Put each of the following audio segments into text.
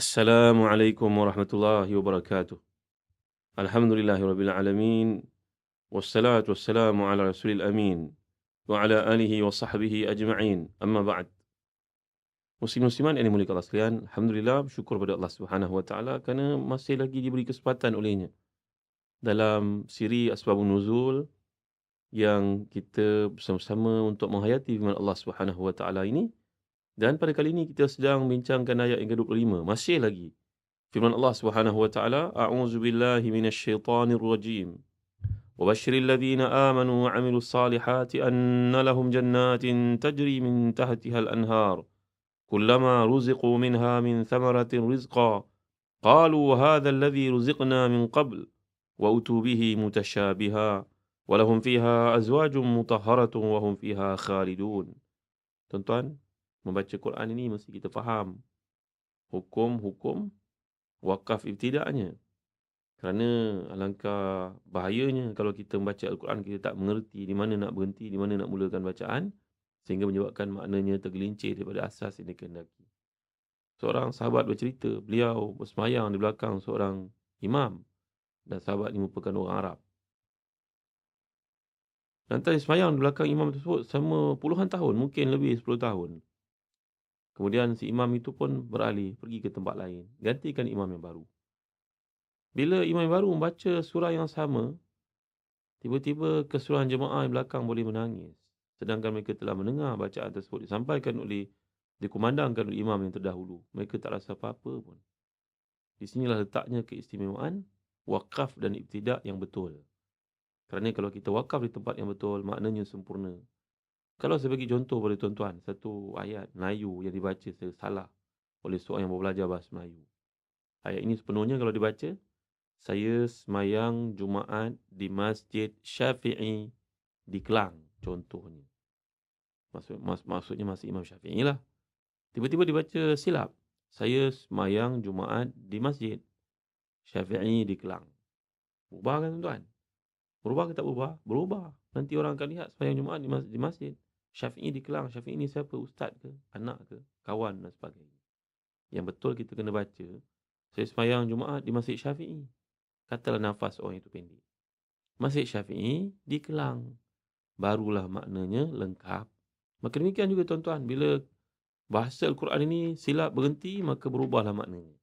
Assalamualaikum warahmatullahi wabarakatuh. Alhamdulillahirabbil alamin. Wassalatu wassalamu ala rasulil amin wa ala alihi wa sahbihi ajma'in. Amma ba'd. Muslim-musliman yang dimuliakan Allah sekalian, alhamdulillah bersyukur pada Allah Subhanahu wa taala kerana masih lagi diberi kesempatan olehnya dalam siri Asbabun Nuzul yang kita bersama-sama untuk menghayati firman Allah Subhanahu wa taala ini. Dan pada kali ini kita sedang membincangkan ayat yang ke-25. Masih lagi firman Allah Subhanahu wa taala, a'udzu billahi minasyaitonir rajim. Wa basyiril ladzina amanu wa 'amilus salihati anna lahum jannatin tajri min tahtihal anhar. Kullama ruziqu minha min thamaratin rizqa qalu hadha alladhi ruziqna min qabl wa utu bihi mutasyabiha wa lahum fiha azwajun mutahharatun wa hum fiha khalidun. Tuan-tuan, membaca Quran ini mesti kita faham hukum-hukum wakaf ibtida'nya. Kerana alangkah bahayanya kalau kita membaca Al-Quran, kita tak mengerti di mana nak berhenti, di mana nak mulakan bacaan, sehingga menyebabkan maknanya tergelincir daripada asas yang dikehendaki. Seorang sahabat bercerita, beliau bersemayang di belakang seorang imam, dan sahabat ini merupakan orang Arab. Lantas semayang di belakang imam tersebut selama puluhan tahun, mungkin lebih 10 tahun. Kemudian si imam itu pun beralih, pergi ke tempat lain, gantikan imam yang baru. Bila imam yang baru membaca surah yang sama, tiba-tiba keseluruhan jemaah yang belakang boleh menangis. Sedangkan mereka telah mendengar bacaan tersebut dikumandangkan oleh imam yang terdahulu. Mereka tak rasa apa-apa pun. Di sinilah letaknya keistimewaan wakaf dan ibtidak yang betul. Kerana kalau kita wakaf di tempat yang betul, maknanya sempurna. Kalau saya bagi contoh pada tuan-tuan, satu ayat Melayu yang dibaca secara salah oleh seorang yang belajar bahasa Melayu. Ayat ini sepenuhnya kalau dibaca, saya semayang Jumaat di Masjid Syafi'i di Kelang, contohnya. Maksudnya masih Imam Syafi'i lah. Tiba-tiba dibaca silap. Saya semayang Jumaat di Masjid Syafi'i di Kelang. Berubah kan tuan-tuan? Berubah ke tak berubah? Berubah. Nanti orang akan lihat semayang Jumaat di Masjid Syafi'i di Kelang. Syafi'i ni siapa? Ustaz ke? Anak ke? Kawan dan sebagainya. Yang betul kita kena baca, saya semayang Jumaat di Masjid Syafi'i. Katalah nafas orang itu pendek. Masjid Syafi'i di Kelang. Barulah maknanya lengkap. Maka demikian juga tuan-tuan, bila bahasa Al-Quran ini silap berhenti, maka berubahlah maknanya.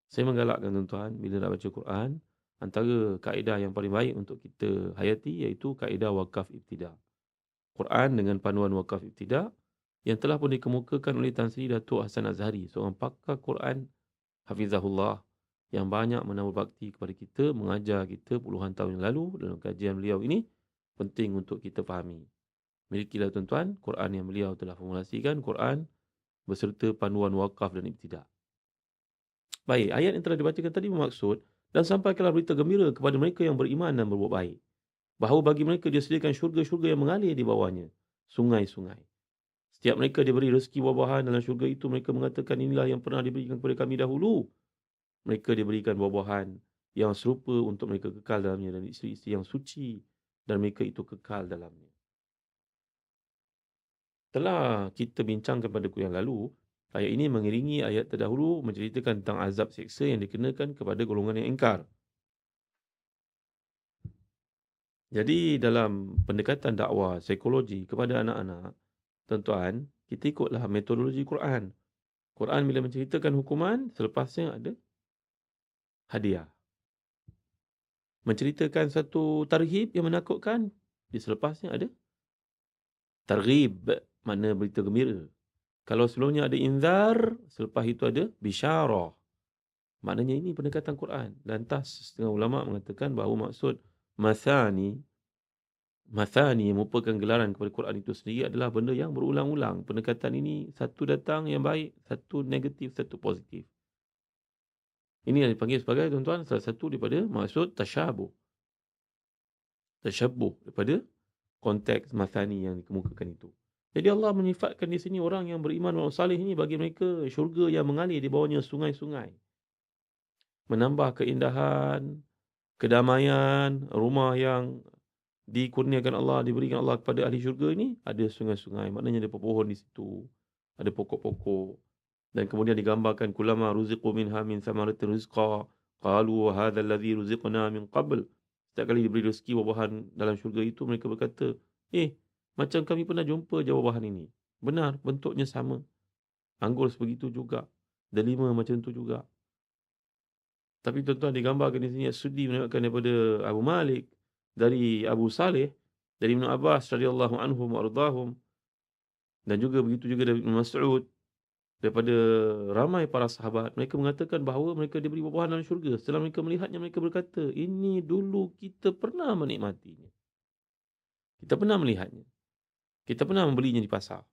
Saya menggalakkan tuan-tuan, bila nak baca Quran, antara kaedah yang paling baik untuk kita hayati iaitu kaedah wakaf ibtidak. Quran dengan panduan wakaf ibtidak yang telah pun dikemukakan oleh Tan Sri Datuk Hassan Azhari, seorang pakar Quran hafizahullah yang banyak menambah bakti kepada kita, mengajar kita puluhan tahun yang lalu dalam kajian beliau ini, penting untuk kita fahami. Milikilah tuan-tuan Quran yang beliau telah formulasikan, Quran beserta panduan wakaf dan ibtidak. Baik, ayat yang telah dibacakan tadi bermaksud, dan sampaikanlah berita gembira kepada mereka yang beriman dan berbuat baik, bahawa bagi mereka disediakan syurga-syurga yang mengalir di bawahnya, sungai-sungai. Setiap mereka diberi rezeki buah-buahan dalam syurga itu, mereka mengatakan inilah yang pernah diberikan kepada kami dahulu. Mereka diberikan buah-buahan yang serupa untuk mereka kekal dalamnya, dan isteri-isteri yang suci dan mereka itu kekal dalamnya. Telah kita bincangkan pada kuliah lalu, ayat ini mengiringi ayat terdahulu menceritakan tentang azab seksa yang dikenakan kepada golongan yang ingkar. Jadi dalam pendekatan dakwah psikologi kepada anak-anak, tuan-tuan, kita ikutlah metodologi Quran. Quran bila menceritakan hukuman, selepasnya ada hadiah. Menceritakan satu tarhib yang menakutkan, di selepasnya ada targhib, makna berita gembira. Kalau sebelumnya ada inzar, selepas itu ada bisyarah. Maknanya ini pendekatan Quran. Lantas setengah ulama mengatakan bahawa maksud mathani yang merupakan gelaran kepada Quran itu sendiri adalah benda yang berulang-ulang. Pendekatan ini satu datang yang baik, satu negatif, satu positif. Ini yang dipanggil sebagai, tuan-tuan, salah satu daripada maksud tasyabuh. Tasyabuh daripada konteks mathani yang dikemukakan itu. Jadi Allah menyifatkan di sini orang yang beriman dan salih ini, bagi mereka syurga yang mengalir di bawahnya sungai-sungai. Menambah keindahan, kedamaian, rumah yang dikurniakan Allah, diberikan Allah kepada ahli syurga ini, ada sungai-sungai. Maknanya ada pohon di situ, ada pokok-pokok. Dan kemudian digambarkan kullama ruziqu minha min thamaratin rizqa qalu hadha alladhi ruziqna min qabl. Setiap kali diberi rezeki buah-buahan dalam syurga itu, mereka berkata, macam kami pernah jumpa je buah-buahan ini. Benar, bentuknya sama. Anggur sebegitu juga. Delima macam tu juga. Tapi tuan-tuan, digambarkan di sini As-Suddi menewakkan daripada Abu Malik, dari Abu Saleh, dari Ibn Abbas radhiyallahu anhum wa ardahum, dan juga begitu juga dari Ibn Mas'ud, daripada ramai para sahabat. Mereka mengatakan bahawa mereka diberi buah-buahan dalam syurga. Setelah mereka melihatnya, mereka berkata, ini dulu kita pernah menikmatinya. Kita pernah melihatnya. Kita pernah membelinya di pasar.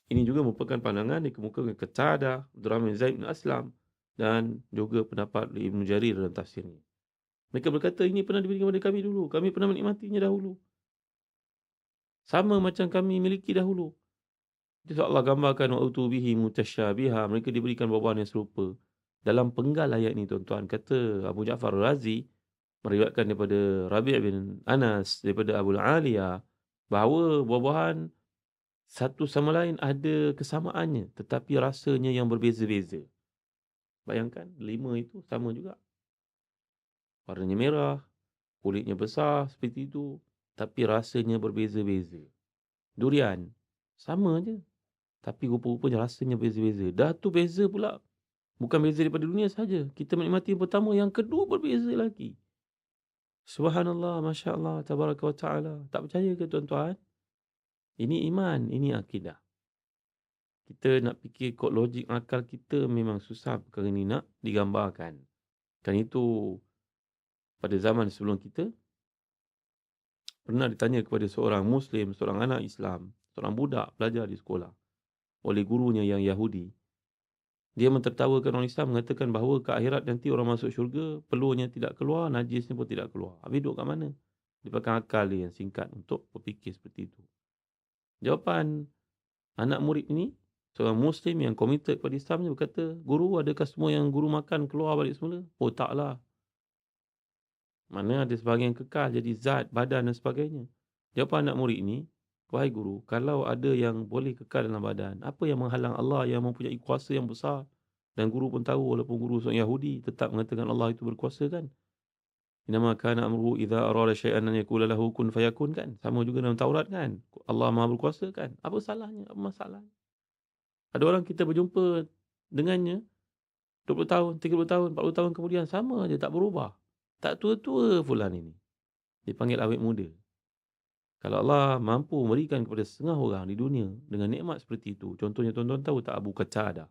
Ini juga merupakan pandangan dikemukakan Qatadah, Abdurrahman Zaid bin Aslam, dan juga pendapat Ibn Jarir dalam tafsirnya. Mereka berkata, ini pernah diberikan kepada kami dulu. Kami pernah menikmatinya dahulu. Sama macam kami miliki dahulu. Itu Allah gambarkan wa utubihi mutasyabiha. Mereka diberikan buah-buahan yang serupa. Dalam penggal ayat ini, tuan-tuan, kata Abu Ja'far Razi, meriwayatkan daripada Rabi' bin Anas, daripada Abu Aliyah, bahawa buah-buahan satu sama lain ada kesamaannya, tetapi rasanya yang berbeza-beza. Bayangkan, 5 itu sama juga. Warnanya merah, kulitnya besar seperti itu, tapi rasanya berbeza-beza. Durian, sama je, tapi rupa-rupanya rasanya beza-beza. Dah tu beza pula. Bukan beza daripada dunia saja. Kita menikmati yang pertama, yang kedua berbeza lagi. Subhanallah, Masya Allah, Tabaraka wa Ta'ala. Tak percaya ke tuan-tuan? Ini iman, ini akidah. Kita nak fikir kod logik akal kita memang susah perkara ni nak digambarkan. Kan itu, pada zaman sebelum kita, pernah ditanya kepada seorang Muslim, seorang anak Islam, seorang budak belajar di sekolah, oleh gurunya yang Yahudi. Dia mentertawakan orang Islam, mengatakan bahawa ke akhirat nanti orang masuk syurga, peluhnya tidak keluar, najisnya pun tidak keluar. Habis duduk kat mana? Dia pakai akal dia yang singkat untuk berfikir seperti itu. Jawapan anak murid ini, seorang Muslim yang komited pada Islam, dia berkata, guru, adakah semua yang guru makan keluar balik semula? Oh, taklah. Mana ada sebahagian kekal jadi zat, badan dan sebagainya. Jawapan anak murid ini, wahai guru, kalau ada yang boleh kekal dalam badan, apa yang menghalang Allah yang mempunyai kuasa yang besar? Dan guru pun tahu, walaupun guru seorang Yahudi, tetap mengatakan Allah itu berkuasa kan? Inama kana amruhu idza arada syai'an an yaqula lahu kun fayakun kan? Sama juga dalam Taurat kan? Allah Maha berkuasa kan? Apa salahnya? Apa masalahnya? Ada orang kita berjumpa dengannya 20 tahun, 30 tahun, 40 tahun kemudian sama aja, tak berubah. Tak tua-tua fulan ini. Dipanggil awet muda. Kalau Allah mampu memberikan kepada setengah orang di dunia dengan nikmat seperti itu. Contohnya tuan-tuan tahu tak Abu Qatadah?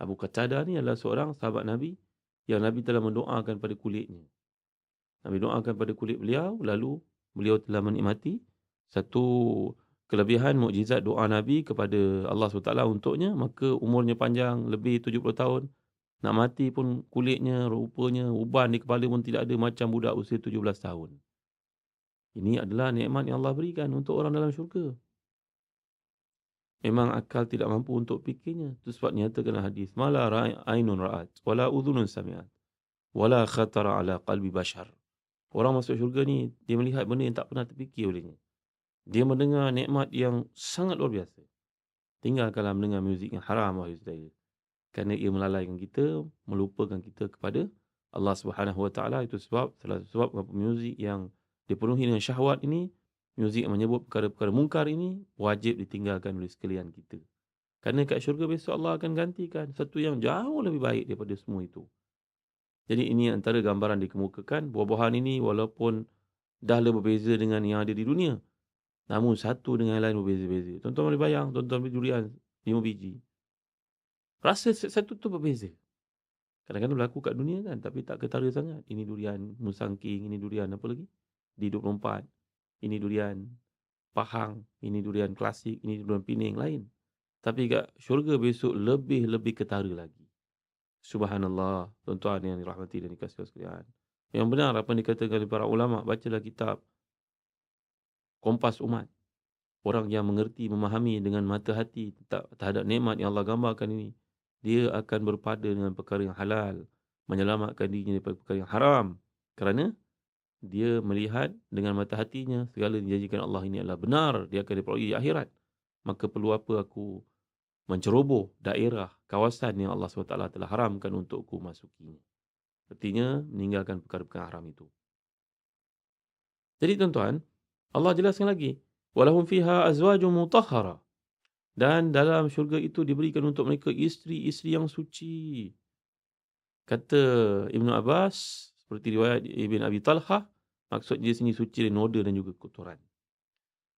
Abu Qatadah ni adalah seorang sahabat Nabi yang Nabi telah mendoakan pada kulitnya. Nabi doakan pada kulit beliau, lalu beliau telah menikmati satu kelebihan mukjizat doa Nabi kepada Allah SWT untuknya, maka umurnya panjang, lebih 70 tahun. Nak mati pun kulitnya, rupanya, uban di kepala pun tidak ada, macam budak usia 17 tahun. Ini adalah nikmat yang Allah berikan untuk orang dalam syurga. Memang akal tidak mampu untuk fikirnya. Itu sebab nyatakan hadis, mala ainun ra'at, wala udhunun sami'at, wala khatara ala qalbi bashar. Orang masuk syurga ni, dia melihat benda yang tak pernah terfikir olehnya. Dia mendengar nikmat yang sangat luar biasa. Tinggalkanlah mendengar muzik yang haram, wahai saudara. Kerana ia melalaikan kita, melupakan kita kepada Allah Subhanahu Wa Taala. Itu sebab, salah satu sebab muzik yang dipenuhi dengan syahwat ini, muzik yang menyebut perkara-perkara mungkar ini, wajib ditinggalkan oleh sekalian kita. Kerana kat syurga besok Allah akan gantikan satu yang jauh lebih baik daripada semua itu. Jadi ini antara gambaran dikemukakan, buah-buahan ini walaupun dah lebih berbeza dengan yang ada di dunia, namun satu dengan yang lain berbeza-beza. Tuan-tuan boleh bayang, tuan-tuan beli durian 5 biji. Rasa satu tu berbeza. Kadang-kadang berlaku kat dunia kan, tapi tak ketara sangat. Ini durian Musangking, ini durian apa lagi? D24. Ini durian Pahang, ini durian klasik, ini durian Pening lain. Tapi kat syurga besok lebih-lebih ketara lagi. Subhanallah, tuan-tuan yang dirahmati dan dikasihi sekalian. Yang benar apa yang dikatakan oleh para ulama, bacalah kitab Kompas Umat. Orang yang mengerti, memahami dengan mata hati terhadap nikmat yang Allah gambarkan ini, dia akan berpada dengan perkara yang halal, menyelamatkan dirinya daripada perkara yang haram. Kerana dia melihat dengan mata hatinya segala yang dijanjikan Allah ini adalah benar, dia akan diperoleh di akhirat. Maka perlu apa aku menceroboh daerah, kawasan yang Allah SWT telah haramkan untukku masukinya. Artinya meninggalkan perkara-perkara haram itu. Jadi tuan-tuan, Allah jelaskan lagi, walahum fiha azwajun mutahhara. Dan dalam syurga itu diberikan untuk mereka isteri-isteri yang suci. Kata Ibn Abbas, seperti riwayat Ibn Abi Talhah, maksud dia sini suci dari noda dan juga kotoran.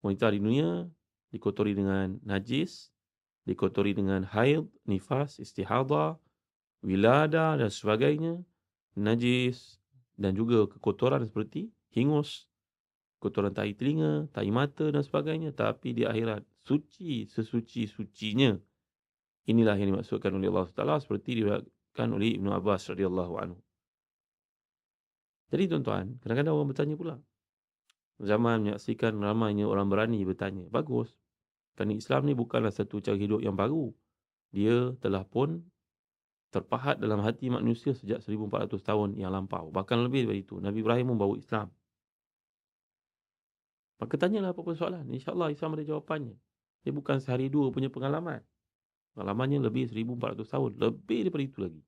Wanita di dunia dikotori dengan najis, dikotori dengan haid, nifas, istihadah, wilada dan sebagainya, najis dan juga kekotoran seperti hingus, kotoran tahi telinga, tahi mata dan sebagainya. Tapi di akhirat, suci sesuci-sucinya. Inilah yang dimaksudkan oleh Allah SWT seperti diriwayatkan oleh Ibn Abbas radhiyallahu anhu. Jadi tuan-tuan, kadang-kadang orang bertanya pula. Zaman menyaksikan ramainya orang berani bertanya. Bagus. Kerana Islam ni bukanlah satu cara hidup yang baru. Dia telah pun terpahat dalam hati manusia sejak 1400 tahun yang lampau. Bahkan lebih daripada itu. Nabi Ibrahim membawa Islam. Maka tanyalah apa-apa soalan. InsyaAllah Islam ada jawapannya. Dia bukan sehari dua punya pengalaman. Pengalamannya lebih 1400 tahun. Lebih daripada itu lagi.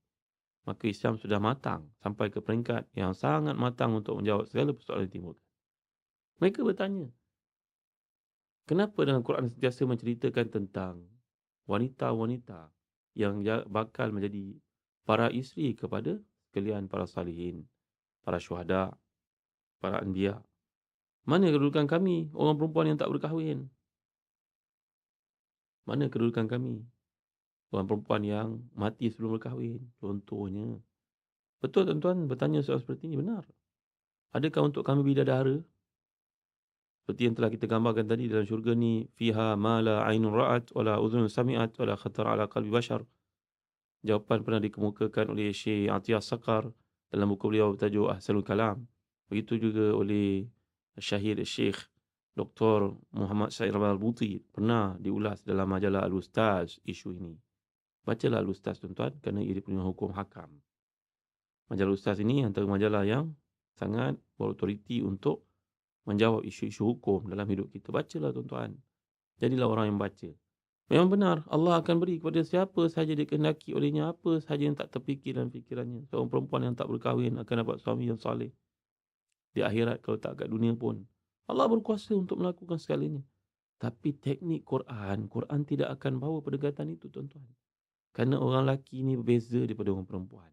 Maka Islam sudah matang. Sampai ke peringkat yang sangat matang untuk menjawab segala persoalan yang timbul. Mereka bertanya. Kenapa dalam Quran sentiasa menceritakan tentang wanita-wanita yang bakal menjadi para isteri kepada sekalian para salihin, para syuhada, para anbiya. Mana kedudukan kami, orang perempuan yang tak berkahwin? Mana kedudukan kami, orang perempuan yang mati sebelum berkahwin? Contohnya. Betul tuan-tuan bertanya soal seperti ini, benar. Adakah untuk kami bidadara? Seperti yang telah kita gambarkan tadi dalam syurga ni, fiha ma la ainun ra'at wala udhun sami'at wala khatar ala qalbi bashar. Jawapan pernah dikemukakan oleh Syekh Atiyah Sakar dalam buku beliau bertajuk Ahsanul Kalam. Begitu juga oleh Syahid Syekh Dr. Muhammad Syed Ramal Buti pernah diulas dalam majalah Al-Ustaz isu ini. Bacalah Al-Ustaz tuan-tuan kerana ia dipenuhi hukum hakam. Majalah Ustaz ini antara majalah yang sangat berautoriti untuk menjawab isu-isu hukum dalam hidup kita. Bacalah tuan-tuan. Jadilah orang yang baca. Memang benar, Allah akan beri kepada siapa sahaja dikehendaki olehnya, apa sahaja yang tak terfikir dalam fikirannya. Seorang perempuan yang tak berkahwin akan dapat suami yang soleh. Di akhirat kalau tak kat dunia pun. Allah berkuasa untuk melakukan segalanya. Tapi teknik Quran tidak akan bawa pendekatan itu tuan-tuan. Kerana orang lelaki ni berbeza daripada orang perempuan.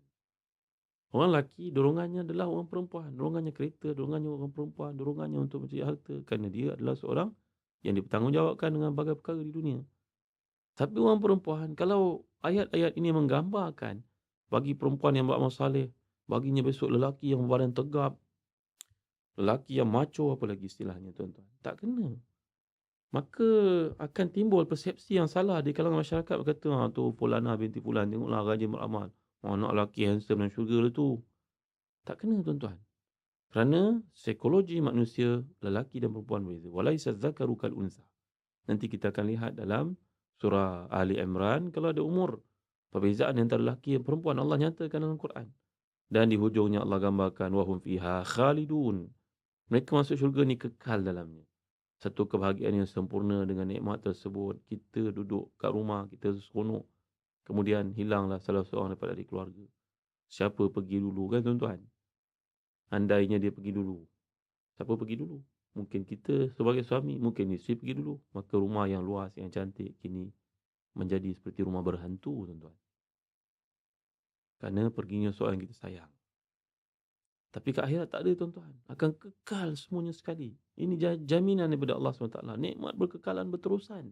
Orang lelaki dorongannya adalah orang perempuan. Dorongannya kereta, dorongannya orang perempuan, dorongannya untuk mencari harta. Kerana dia adalah seorang yang dipertanggungjawabkan dengan berbagai perkara di dunia. Tapi orang perempuan, kalau ayat-ayat ini menggambarkan bagi perempuan yang beramal saleh, baginya besok lelaki yang berbadan tegap, lelaki yang macho, apa lagi istilahnya tuan-tuan. Tak kena. Maka akan timbul persepsi yang salah di kalangan masyarakat. Berkata, tu Fulana binti Fulan, tengoklah rajin beramal. Anak lelaki handsome dan syurga tu. Tak kena tuan-tuan. Kerana psikologi manusia, lelaki dan perempuan berbeza. Walaisa zakaru kal unsa. Nanti kita akan lihat dalam surah Ali Imran, kalau ada umur perbezaan antara lelaki dan perempuan, Allah nyatakan dalam Quran. Dan di hujungnya Allah gambarkan wahum fiha khalidun. Mereka masuk syurga ni kekal dalamnya. Satu kebahagiaan yang sempurna dengan nikmat tersebut. Kita duduk kat rumah, kita seronok. Kemudian hilanglah salah seorang daripada ahli keluarga. Siapa pergi dulu kan tuan-tuan? Andainya dia pergi dulu. Siapa pergi dulu? Mungkin kita sebagai suami, mungkin isteri pergi dulu. Maka rumah yang luas, yang cantik kini menjadi seperti rumah berhantu tuan-tuan. Kerana perginya seorang yang kita sayang. Tapi kat akhirat tak ada tuan-tuan. Akan kekal semuanya sekali. Ini jaminan daripada Allah SWT. Nikmat berkekalan berterusan.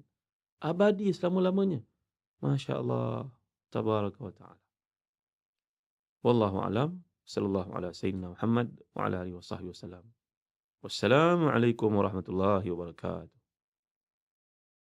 Abadi selama-lamanya. Masya Allah. Tabaraka wa ta'ala. Wallahu alam. Sallallahu ala sayyidina Muhammad wa ala alihi wa sahbihi wa sallam. Wassalamualaikum warahmatullahi wabarakatuh.